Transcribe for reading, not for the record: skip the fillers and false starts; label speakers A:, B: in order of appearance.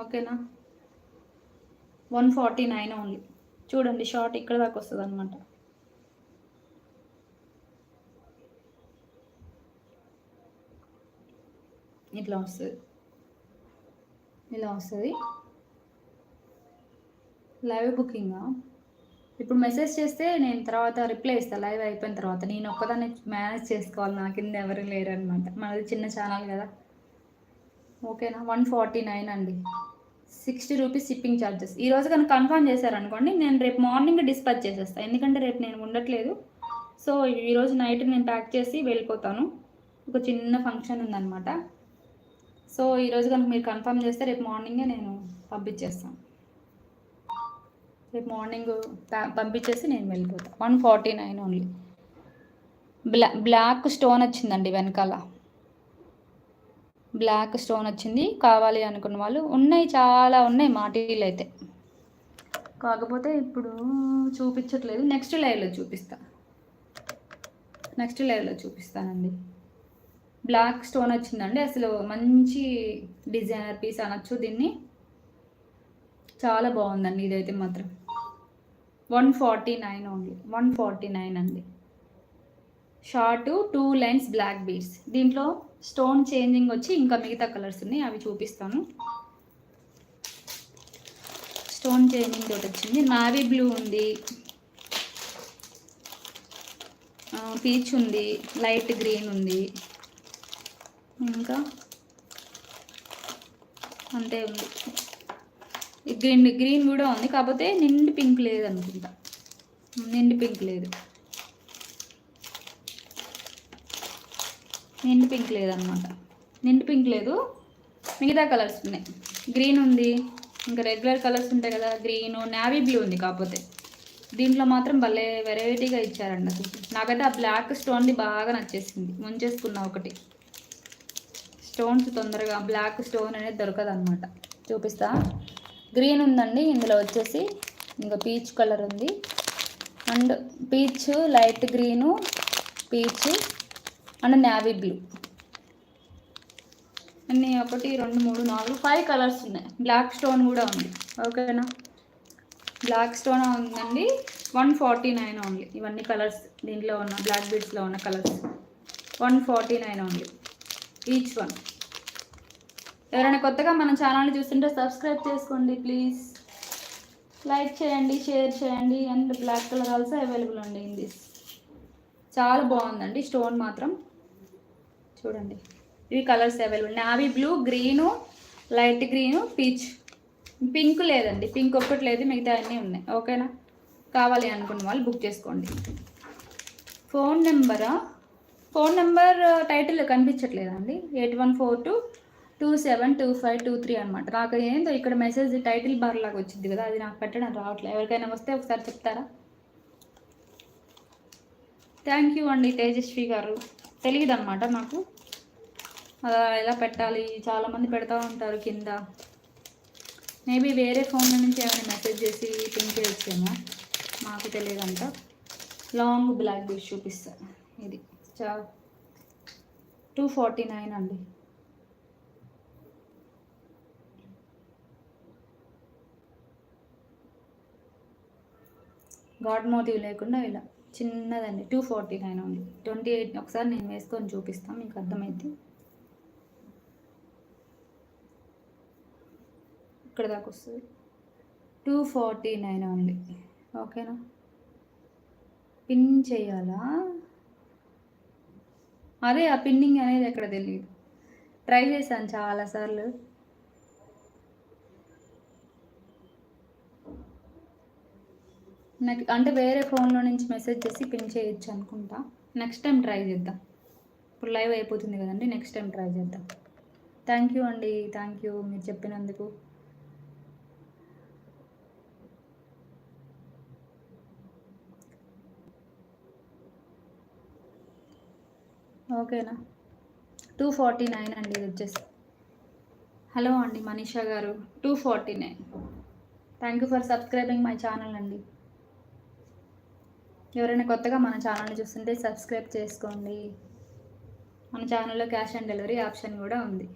A: ఓకేనా. 149 ఓన్లీ. చూడండి షార్ట్ ఇక్కడ దాకా వస్తుంది అనమాట. ఇట్లా వస్తుంది, ఇలా వస్తుంది. లైవ్ బుకింగా? ఇప్పుడు మెసేజ్ చేస్తే నేను తర్వాత రిప్లై ఇస్తాను లైవ్ అయిపోయిన తర్వాత. నేను ఒక్కదాన్ని మేనేజ్ చేసుకోవాలి, నా కింద ఎవరు లేరు అనమాట. మనది చిన్న ఛానల్ కదా. ఓకేనా. 149 అండి. 60 రూపీస్ షిప్పింగ్ ఛార్జెస్. ఈరోజు కనుక కన్ఫర్మ్ చేశారనుకోండి, నేను రేపు మార్నింగ్ డిస్పాచ్ చేసేస్తాను. ఎందుకంటే రేపు నేను ఉండట్లేదు. సో ఈరోజు నైట్ నేను ప్యాక్ చేసి వెళ్ళిపోతాను. ఒక చిన్న ఫంక్షన్ ఉందన్నమాట. సో ఈరోజు కనుక మీరు కన్ఫర్మ్ చేస్తే రేపు మార్నింగే నేను పంపించేస్తాను. రేపు మార్నింగ్ పంపించేసి నేను వెళ్ళిపోతాను. 149 ఓన్లీ. బ్లాక్ స్టోన్ వచ్చిందండి వెనకాల. బ్లాక్ స్టోన్ వచ్చింది. కావాలి అనుకున్న వాళ్ళు ఉన్నాయి, చాలా ఉన్నాయి మాటీలు అయితే. కాకపోతే ఇప్పుడు చూపించట్లేదు. నెక్స్ట్ లైవ్లో చూపిస్తానండి. బ్లాక్ స్టోన్ వచ్చిందండి. అసలు మంచి డిజైనర్ పీస్ అనొచ్చు దీన్ని. చాలా బాగుందండి ఇదైతే మాత్రం. 149 ఓన్లీ. 149 అండి. Short 2 lines black beads. దీంట్లో స్టోన్ చేంజింగ్ వచ్చి ఇంకా మిగతా కలర్స్ ఉన్నాయి, అవి చూపిస్తాను. స్టోన్ చేంజింగ్ తోటి వచ్చింది. నావీ బ్లూ ఉంది, పీచ్ ఉంది, లైట్ గ్రీన్ ఉంది, ఇంకా అంతే ఉంది. గ్రీన్ కూడా ఉంది, కాకపోతే నిండు పింక్ లేదు అనుకుంటా. నిండు పింక్ లేదనమాట. నిండు పింక్ లేదు, మిగతా కలర్స్ ఉన్నాయి. గ్రీన్ ఉంది, ఇంకా రెగ్యులర్ కలర్స్ ఉంటాయి కదా, గ్రీన్, నావీ బ్లూ ఉంది. కాకపోతే దీంట్లో మాత్రం భలే వెరైటీగా ఇచ్చారండి. అసలు నాకైతే ఆ బ్లాక్ స్టోన్ది బాగా నచ్చేసింది. ముంచేసుకున్నా ఒకటి. స్టోన్స్ తొందరగా బ్లాక్ స్టోన్ అనేది దొరకదు అనమాట. చూపిస్తా. గ్రీన్ ఉందండి ఇందులో వచ్చేసి, ఇంకా పీచ్ కలర్ ఉంది, and peach, light green, peach and navy blue అన్నీ 1 2 3 4 5 కలర్స్ ఉన్నాయి. బ్లాక్ స్టోన్ కూడా ఉంది. ఓకేనా. బ్లాక్ స్టోన్ ఉందండి. 149 ఓన్లీ. ఇవన్నీ కలర్స్ దీంట్లో ఉన్న బ్లాక్ బీడ్స్లో ఉన్న కలర్స్ 149 ఓన్లీ ఈచ్ వన్. ఎవరైనా కొత్తగా మన ఛానల్ని చూస్తుంటే సబ్స్క్రైబ్ చేసుకోండి ప్లీజ్. లైక్ చేయండి, షేర్ చేయండి. And black colour also available అండి ఇన్ దిస్. చాలా బాగుందండి స్టోన్ మాత్రం. చూడండి, ఇవి colours available. Navy blue, green, light green, peach. Pink లేదండి, పింక్ ఒక్కటి లేదు, మిగతా అన్నీ ఉన్నాయి. ఓకేనా. కావాలి అనుకున్న వాళ్ళు బుక్ చేసుకోండి. Phone number title కనిపించట్లేదండి. 8142272523 అనమాట. నాకు ఏందో ఇక్కడ మెసేజ్ టైటిల్ బార్ లాగా వచ్చింది కదా, అది నాకు పెట్టడం రావట్లేదు. ఎవరికైనా వస్తే ఒకసారి చెప్తారా? థ్యాంక్ యూ అండి తేజస్వి గారు. తెలియదు అనమాట నాకు అలా ఎలా పెట్టాలి. చాలామంది పెడతా ఉంటారు కింద. మేబీ వేరే ఫోన్ల నుంచి ఏమైనా మెసేజ్ చేసి పింక్ చేయొచ్చేమో, మాకు తెలియదంట. లాంగ్ బ్లాక్ బీడ్స్ చూపిస్తాను. ఇది 249 అండి. గాడ్ మోటివ్ లేకుండా ఇలా చిన్నదండి. 249 ఓన్లీ. 28 ఒకసారి నేను వేసుకొని చూపిస్తాను, మీకు అర్థమైంది. ఇక్కడ దాకా వస్తుంది. 249 ఓన్లీ. ఓకేనా. పిన్ చేయాలా? అదే ఆ పిన్నింగ్ అనేది ఎక్కడ తెలియదు. ట్రై చేశాను చాలాసార్లు. నాకు అంటే వేరే ఫోన్లో నుంచి మెసేజ్ చేసి పిన్ చేయొచ్చు అనుకుంటా. నెక్స్ట్ టైం ట్రై చేద్దాం. ఇప్పుడు లైవ్ అయిపోతుంది కదండి, నెక్స్ట్ టైం ట్రై చేద్దాం. థ్యాంక్ యూ అండి, థ్యాంక్ యూ మీరు చెప్పినందుకు. ఓకేనా. 249 అండి ఇది వచ్చేసి. హలో అండి మనీషా గారు. 249. Thank you for subscribing my channel అండి. ఎవరైనా కొత్తగా మన ఛానల్ని చూస్తుంటే సబ్స్క్రైబ్ చేసుకోండి. మన ఛానల్లో క్యాష్ ఆన్ డెలివరీ ఆప్షన్ కూడా ఉంది.